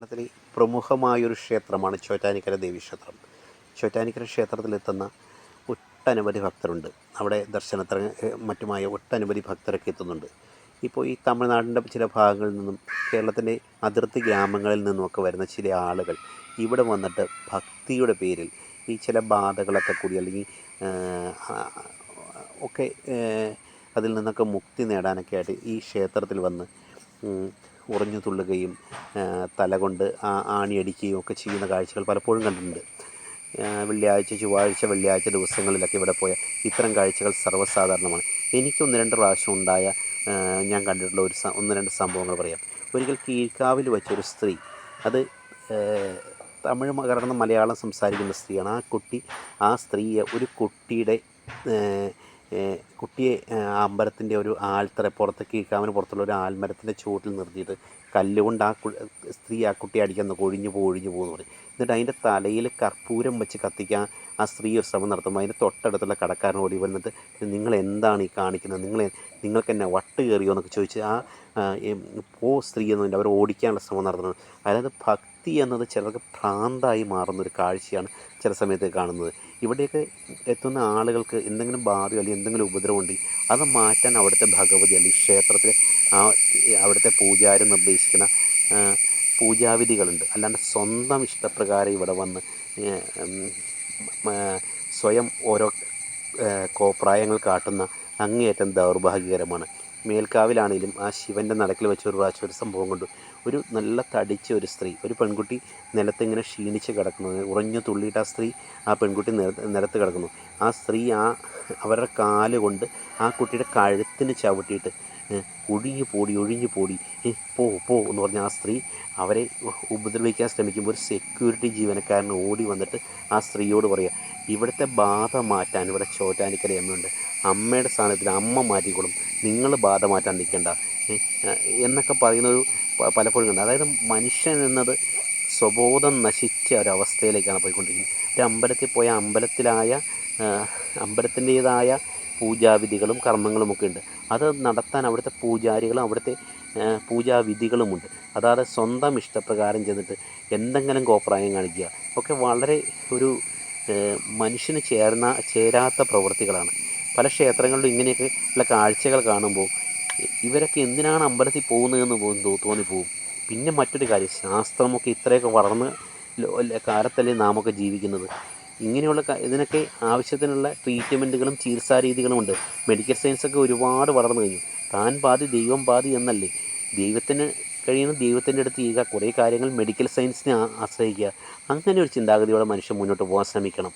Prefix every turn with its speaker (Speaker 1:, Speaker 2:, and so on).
Speaker 1: കേരളത്തിലെ പ്രമുഖമായൊരു ക്ഷേത്രമാണ് ചോറ്റാനിക്കര ദേവീക്ഷേത്രം. ചോറ്റാനിക്കര ക്ഷേത്രത്തിലെത്തുന്ന ഒട്ടനവധി ഭക്തരുണ്ട്. അവിടെ ദർശനത്തിന് മറ്റുമായ ഒട്ടനവധി ഭക്തരൊക്കെ എത്തുന്നുണ്ട്. ഇപ്പോൾ ഈ തമിഴ്നാടിൻ്റെ ചില ഭാഗങ്ങളിൽ നിന്നും കേരളത്തിൻ്റെ അതിർത്തി ഗ്രാമങ്ങളിൽ നിന്നുമൊക്കെ വരുന്ന ചില ആളുകൾ ഇവിടെ വന്നിട്ട് ഭക്തിയുടെ പേരിൽ ഈ ചില ബാധകളൊക്കെ കൂടി അല്ലെങ്കിൽ ഒക്കെ അതിൽ നിന്നൊക്കെ മുക്തി നേടാനൊക്കെ ആയിട്ട് ഈ ക്ഷേത്രത്തിൽ വന്ന് ഉറഞ്ഞു തുള്ളുകയും തലകൊണ്ട് ആണിയടിക്കുകയും ഒക്കെ ചെയ്യുന്ന കാഴ്ചകൾ പലപ്പോഴും കണ്ടിട്ടുണ്ട്. വെള്ളിയാഴ്ച, ചൊവ്വാഴ്ച, വെള്ളിയാഴ്ച ദിവസങ്ങളിലൊക്കെ ഇവിടെ പോയ ഇത്തരം കാഴ്ചകൾ സർവ്വസാധാരണമാണ്. എനിക്ക് ഒന്ന് രണ്ട് പ്രാവശ്യം ഉണ്ടായ ഞാൻ കണ്ടിട്ടുള്ള ഒന്ന് രണ്ട് സംഭവങ്ങൾ പറയാം. ഒരിക്കൽ കീഴ്ക്കാവിൽ വെച്ചൊരു സ്ത്രീ, അത് തമിഴ് കലർന്ന മലയാളം സംസാരിക്കുന്ന സ്ത്രീയാണ്. ആ സ്ത്രീയെ ഒരു കുട്ടിയെ അമ്പലത്തിൻ്റെ ഒരു ആൽത്തറ പുറത്ത്, കീഴ്ക്കാവിന് പുറത്തുള്ള ഒരു ആൽമരത്തിൻ്റെ ചുവട്ടിൽ നിർത്തിയിട്ട് കല്ലുകൊണ്ട് ആ കുട്ടിയെ അടിക്കാൻ ഒഴിഞ്ഞു പോകുമെന്ന് പറയും. എന്നിട്ട് അതിൻ്റെ തലയിൽ കർപ്പൂരം വെച്ച് കത്തിക്കാൻ ആ സ്ത്രീ ഒരു ശ്രമം നടത്തുമ്പോൾ അതിൻ്റെ തൊട്ടടുത്തുള്ള കടക്കാരൻ ഓടി വന്നിട്ട്, നിങ്ങൾ എന്താണ് ഈ കാണിക്കുന്നത്, നിങ്ങൾക്ക് എന്നെ വട്ട് കയറിയോ എന്നൊക്കെ ചോദിച്ച് സ്ത്രീ എന്നതിൻ്റെ അവർ ഓടിക്കാനുള്ള ശ്രമം നടത്തുന്നത്. അതായത് ഭക്തി എന്നത് ചിലർക്ക് ഭ്രാന്തായി മാറുന്നൊരു കാഴ്ചയാണ് ചില സമയത്ത് കാണുന്നത്. ഇവിടെയൊക്കെ എത്തുന്ന ആളുകൾക്ക് എന്തെങ്കിലും ബാധയോ അല്ലെങ്കിൽ എന്തെങ്കിലും ഉപദ്രവമുണ്ടെങ്കിൽ അത് മാറ്റാൻ അവിടുത്തെ ഭഗവതി അല്ലെങ്കിൽ ക്ഷേത്രത്തിലെ അവിടുത്തെ പൂജാരി നിർദ്ദേശിക്കുന്ന പൂജാവിധികളുണ്ട്. അല്ലാണ്ട് സ്വന്തം ഇഷ്ടപ്രകാരം ഇവിടെ വന്ന് സ്വയം ഓരോ കോപ്രായങ്ങൾ കാട്ടുന്ന അങ്ങേയറ്റം ദൗർഭാഗ്യകരമാണ്. മേൽക്കാവിലാണെങ്കിലും ആ ശിവൻ്റെ നടക്കിൽ വെച്ച് ഒരു പ്രാവശ്യം ഒരു സംഭവം കൊണ്ട് ഒരു നല്ല തടിച്ച ഒരു സ്ത്രീ, ഒരു പെൺകുട്ടി നിലത്തിങ്ങനെ ക്ഷീണിച്ച് കിടക്കുന്നത്, ഉറഞ്ഞു തുള്ളിയിട്ട് ആ പെൺകുട്ടി നിലത്ത് കിടക്കുന്നു. ആ സ്ത്രീ അവരുടെ കാല് കൊണ്ട് ആ കുട്ടിയുടെ കഴുത്തിന് ചവിട്ടിയിട്ട് ഒഴിഞ്ഞു പോടി പോ എന്ന് പറഞ്ഞ ആ സ്ത്രീ അവരെ ഉപദ്രവിക്കാൻ ശ്രമിക്കുമ്പോൾ ഒരു സെക്യൂരിറ്റി ജീവനക്കാരൻ ഓടി വന്നിട്ട് ആ സ്ത്രീയോട് പറയുക, ഇവിടുത്തെ ബാധ മാറ്റാൻ ഇവിടെ ചോറ്റാനിക്കര അമ്മയുണ്ട്, അമ്മയുടെ സ്ഥാനത്തിൽ അമ്മ മാറ്റിക്കോളും, നിങ്ങൾ ബാധ മാറ്റാൻ നിൽക്കേണ്ട എന്നൊക്കെ പറയുന്നൊരു പലപ്പോഴും കണ്ട്. അതായത് മനുഷ്യൻ എന്നത് സ്വബോധം നശിച്ച ഒരവസ്ഥയിലേക്കാണ് പോയിക്കൊണ്ടിരിക്കുന്നത്. ഒരു അമ്പലത്തിൽ പോയ അമ്പലത്തിൻ്റേതായ പൂജാവിധികളും കർമ്മങ്ങളുമൊക്കെ ഉണ്ട്. അത് നടത്താൻ അവിടുത്തെ പൂജാരികളും അവിടുത്തെ പൂജാവിധികളുമുണ്ട്. അതായത് സ്വന്തം ഇഷ്ടപ്രകാരം ചെന്നിട്ട് എന്തെങ്കിലും കോപ്രായം കാണിക്കുക ഒക്കെ വളരെ ഒരു മനുഷ്യന് ചേരാത്ത പ്രവൃത്തികളാണ്. പല ക്ഷേത്രങ്ങളിലും ഇങ്ങനെയൊക്കെ ഉള്ള കാഴ്ചകൾ കാണുമ്പോൾ ഇവരൊക്കെ എന്തിനാണ് അമ്പലത്തിൽ പോകുന്നതെന്ന് തോന്നിപ്പോവും. പിന്നെ മറ്റൊരു കാര്യം, ശാസ്ത്രമൊക്കെ ഇത്രയൊക്കെ വളർന്ന് കാലത്തല്ലേ നാമൊക്കെ ജീവിക്കുന്നത്. ഇങ്ങനെയുള്ള ഇതിനൊക്കെ ആവശ്യത്തിനുള്ള ട്രീറ്റ്മെൻറ്റുകളും ചികിത്സാ രീതികളുമുണ്ട്. മെഡിക്കൽ സയൻസൊക്കെ ഒരുപാട് വളർന്നു കഴിഞ്ഞു. താൻ പാതി ദൈവം പാതി എന്നല്ലേ. ദൈവത്തിന് കഴിയുന്ന ദൈവത്തിൻ്റെ അടുത്ത് ചെയ്യുക, കുറേ കാര്യങ്ങൾ മെഡിക്കൽ സയൻസിനെ ആശ്രയിക്കുക. അങ്ങനെ ഒരു ചിന്താഗതിയോടെ മനുഷ്യൻ മുന്നോട്ട് പോകാൻ ശ്രമിക്കണം.